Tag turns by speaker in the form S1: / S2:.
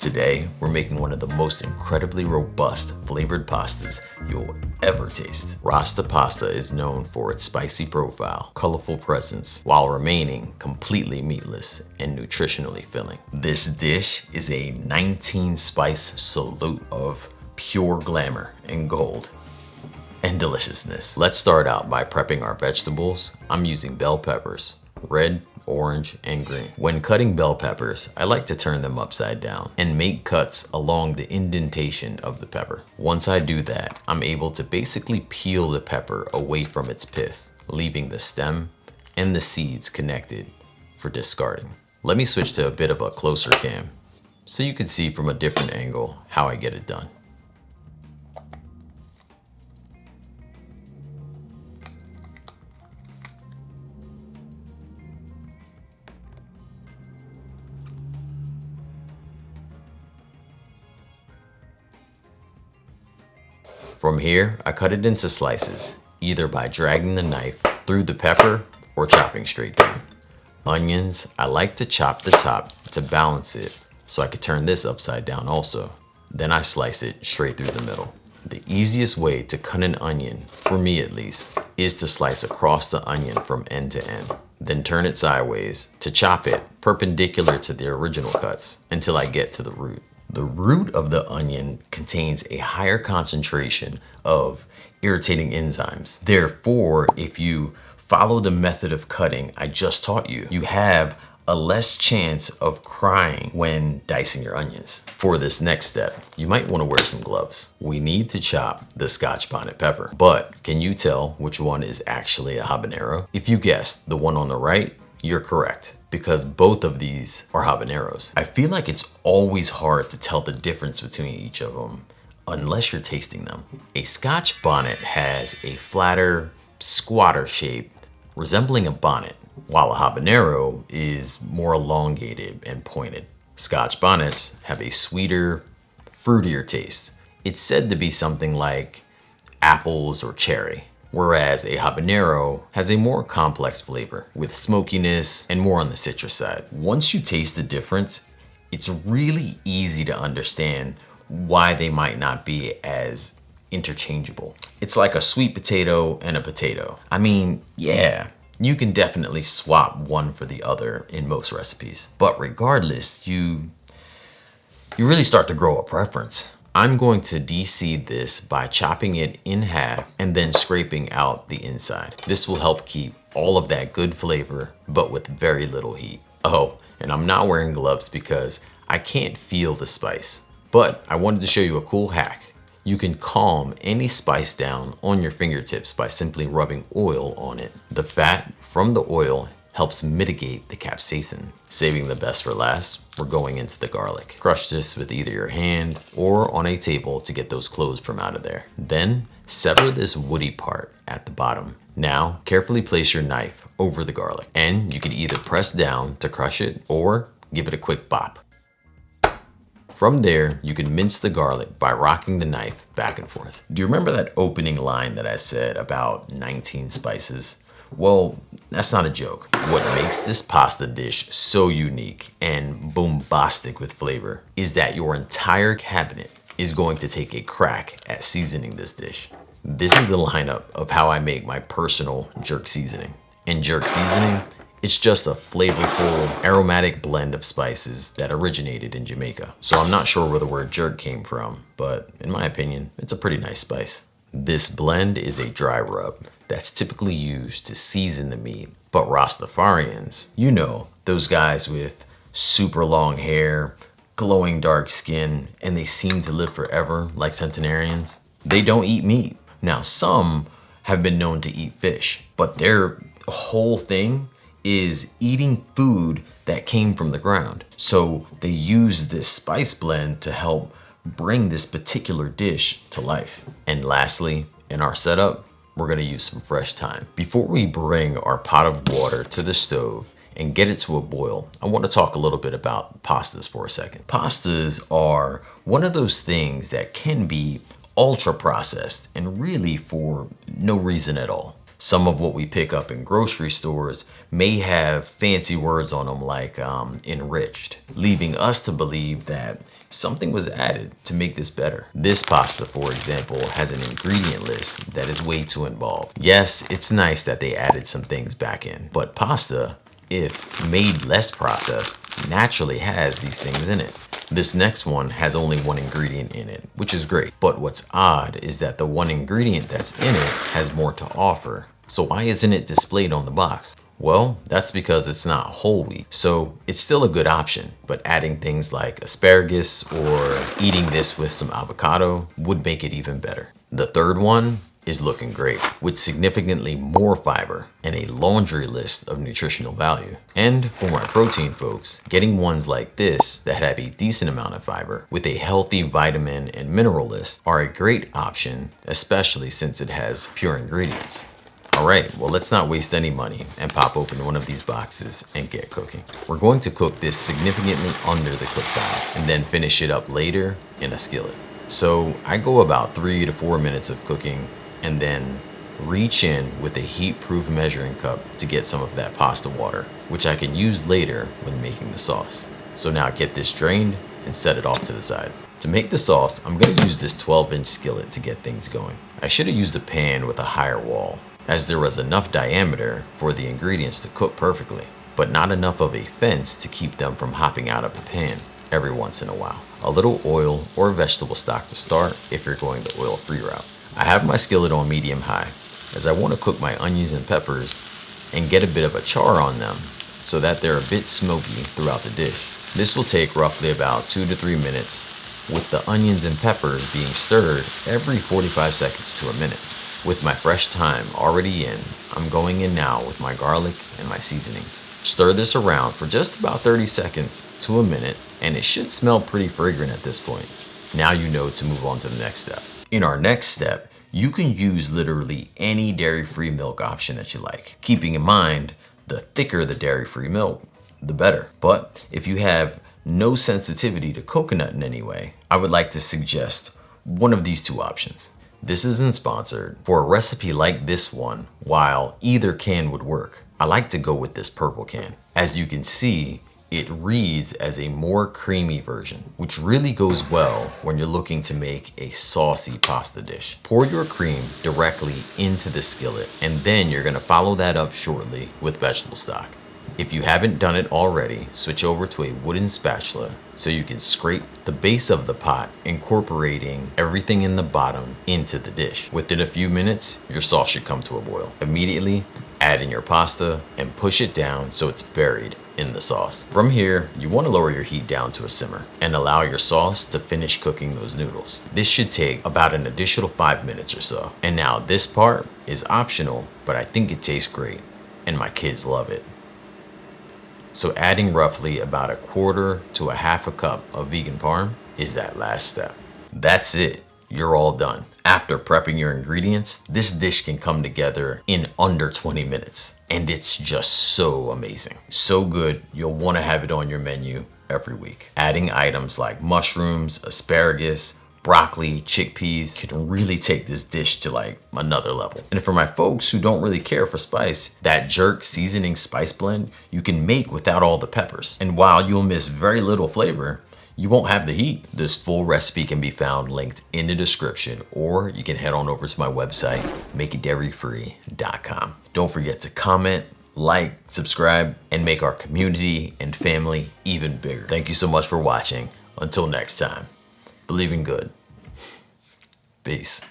S1: Today, we're making one of the most incredibly robust flavored pastas you'll ever taste. Rasta pasta is known for its spicy profile, colorful presence, while remaining completely meatless and nutritionally filling. This dish is a 19-spice salute of pure glamour and gold and deliciousness. Let's start out by prepping our vegetables. I'm using bell peppers, red, orange, and green. When cutting bell peppers, I like to turn them upside down and make cuts along the indentation of the pepper. Once I do that, I'm able to basically peel the pepper away from its pith, leaving the stem and the seeds connected for discarding. Let me switch to a bit of a closer cam so you can see from a different angle how I get it done. From here, I cut it into slices, either by dragging the knife through the pepper or chopping straight down. Onions, I like to chop the top to balance it so I could turn this upside down also. Then I slice it straight through the middle. The easiest way to cut an onion, for me at least, is to slice across the onion from end to end. Then turn it sideways to chop it perpendicular to the original cuts until I get to the root. The root of the onion contains a higher concentration of irritating enzymes. Therefore, if you follow the method of cutting I just taught you, you have a less chance of crying when dicing your onions. For this next step, you might want to wear some gloves. We need to chop the Scotch bonnet pepper, but can you tell which one is actually a habanero? If you guessed the one on the right, you're correct, because both of these are habaneros. I feel like it's always hard to tell the difference between each of them unless you're tasting them. A Scotch bonnet has a flatter, squatter shape resembling a bonnet, while a habanero is more elongated and pointed. Scotch bonnets have a sweeter, fruitier taste. It's said to be something like apples or cherry, whereas a habanero has a more complex flavor with smokiness and more on the citrus side. Once you taste the difference, it's really easy to understand why they might not be as interchangeable. It's like a sweet potato and a potato. I mean, yeah, you can definitely swap one for the other in most recipes, but regardless, you really start to grow a preference. I'm going to de-seed this by chopping it in half and then scraping out the inside. This will help keep all of that good flavor, but with very little heat. Oh, and I'm not wearing gloves because I can't feel the spice, but I wanted to show you a cool hack. You can calm any spice down on your fingertips by simply rubbing oil on it. The fat from the oil helps mitigate the capsaicin. Saving the best for last, we're going into the garlic. Crush this with either your hand or on a table to get those cloves from out of there. Then sever this woody part at the bottom. Now, carefully place your knife over the garlic, and you can either press down to crush it or give it a quick bop. From there, you can mince the garlic by rocking the knife back and forth. Do you remember that opening line that I said about 19 spices? Well, that's not a joke. What makes this pasta dish so unique and bombastic with flavor is that your entire cabinet is going to take a crack at seasoning this dish. This is the lineup of how I make my personal jerk seasoning. In jerk seasoning, it's just a flavorful, aromatic blend of spices that originated in Jamaica. So I'm not sure where the word jerk came from, but in my opinion, it's a pretty nice spice. This blend is a dry rub that's typically used to season the meat. But Rastafarians, you know, those guys with super long hair, glowing dark skin, and they seem to live forever like centenarians, they don't eat meat. Now, some have been known to eat fish, but their whole thing is eating food that came from the ground. So they use this spice blend to help bring this particular dish to life. And lastly, in our setup, we're gonna use some fresh thyme. Before we bring our pot of water to the stove and get it to a boil, I want to talk a little bit about pastas for a second. Pastas are one of those things that can be ultra processed and really for no reason at all. Some of what we pick up in grocery stores may have fancy words on them like enriched, leaving us to believe that something was added to make this better. This pasta, for example, has an ingredient list that is way too involved. Yes, it's nice that they added some things back in, but pasta, if made less processed, naturally has these things in it. This next one has only one ingredient in it, which is great. But what's odd is that the one ingredient that's in it has more to offer. So why isn't it displayed on the box? Well, that's because it's not whole wheat, so it's still a good option, but adding things like asparagus or eating this with some avocado would make it even better. The third one is looking great, with significantly more fiber and a laundry list of nutritional value. And for my protein folks, getting ones like this that have a decent amount of fiber with a healthy vitamin and mineral list are a great option, especially since it has pure ingredients. Alright, well, let's not waste any money and pop open one of these boxes and get cooking. We're going to cook this significantly under the cook time and then finish it up later in a skillet. So I go about 3 to 4 minutes of cooking and then reach in with a heat-proof measuring cup to get some of that pasta water, which I can use later when making the sauce. So now get this drained and set it off to the side. To make the sauce, I'm going to use this 12-inch skillet to get things going. I should have used a pan with a higher wall, as there was enough diameter for the ingredients to cook perfectly, but not enough of a fence to keep them from hopping out of the pan every once in a while. A little oil or vegetable stock to start if you're going the oil-free route. I have my skillet on medium-high, as I want to cook my onions and peppers and get a bit of a char on them so that they're a bit smoky throughout the dish. This will take roughly about 2 to 3 minutes, with the onions and peppers being stirred every 45 seconds to a minute. With my fresh thyme already in, I'm going in now with my garlic and my seasonings. Stir this around for just about 30 seconds to a minute, and it should smell pretty fragrant at this point. Now you know to move on to the next step. In our next step, you can use literally any dairy-free milk option that you like. Keeping in mind, the thicker the dairy-free milk, the better. But if you have no sensitivity to coconut in any way, I would like to suggest one of these two options. This isn't sponsored. For a recipe like this one, while either can would work, I like to go with this purple can. As you can see, it reads as a more creamy version, which really goes well when you're looking to make a saucy pasta dish. Pour your cream directly into the skillet, and then you're gonna follow that up shortly with vegetable stock. If you haven't done it already, switch over to a wooden spatula so you can scrape the base of the pot, incorporating everything in the bottom into the dish. Within a few minutes, your sauce should come to a boil. Immediately, add in your pasta and push it down so it's buried in the sauce. From here, you want to lower your heat down to a simmer and allow your sauce to finish cooking those noodles. This should take about an additional 5 minutes or so. And now this part is optional, but I think it tastes great and my kids love it. So adding roughly about 1/4 to 1/2 cup of vegan parm is that last step. That's it. You're all done. After prepping your ingredients, this dish can come together in under 20 minutes. And it's just so amazing. So good, you'll want to have it on your menu every week. Adding items like mushrooms, asparagus, broccoli, chickpeas can really take this dish to like another level. And for my folks who don't really care for spice, that jerk seasoning spice blend you can make without all the peppers. And while you'll miss very little flavor, you won't have the heat. This full recipe can be found linked in the description, or you can head on over to my website, makeitdairyfree.com. Don't forget to comment, like, subscribe, and make our community and family even bigger. Thank you so much for watching. Until next time, believe in good. Peace.